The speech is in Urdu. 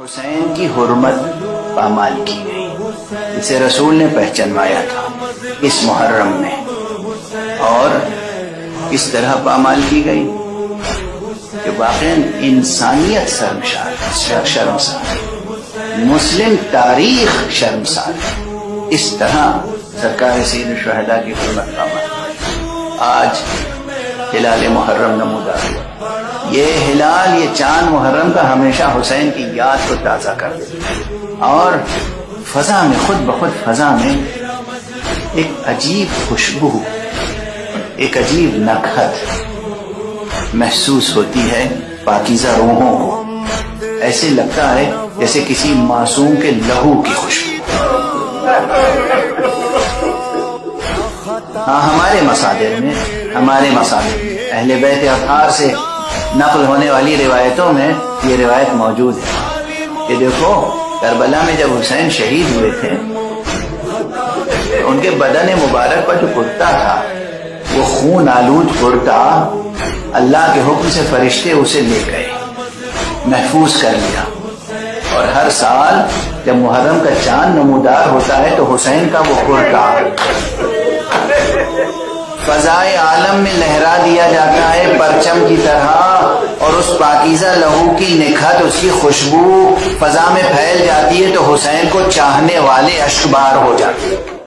حسین کی حرمت پامال کی گئی، اسے رسول نے پہچنوایا تھا اس محرم میں، اور اس طرح پامال کی گئی کہ واقعاً انسانیت شرمسار، مسلم تاریخ شرمسار، اس طرح سرکار سید الشہداء کی حرمت پامال۔ آج ہلال محرم نمودار ہوا، یہ ہلال، یہ چاند محرم کا ہمیشہ حسین کی یاد کو تازہ کر دیتا، اور فضا میں، خود بخود فضا میں ایک عجیب خوشبو، ایک عجیب نکہت محسوس ہوتی ہے پاکیزہ روحوں کو، ایسے لگتا ہے جیسے کسی معصوم کے لہو کی خوشبو۔ ہاں، ہمارے مصادر میں اہل بیت اطہار سے نقل ہونے والی روایتوں میں یہ روایت موجود ہے کہ دیکھو، کربلا میں جب حسین شہید ہوئے تھے، ان کے بدن مبارک پر جو کرتا تھا، وہ خون آلود کرتا، اللہ کے حکم سے فرشتے اسے لے گئے، محفوظ کر لیا، اور ہر سال جب محرم کا چاند نمودار ہوتا ہے تو حسین کا وہ کرتا فضائے عالم میں لہرا دیا جاتا ہے پرچم کی طرح، اور اس پاکیزہ لہو کی نکہت، اس کی خوشبو فضا میں پھیل جاتی ہے تو حسین کو چاہنے والے اشکبار ہو جاتے ہیں۔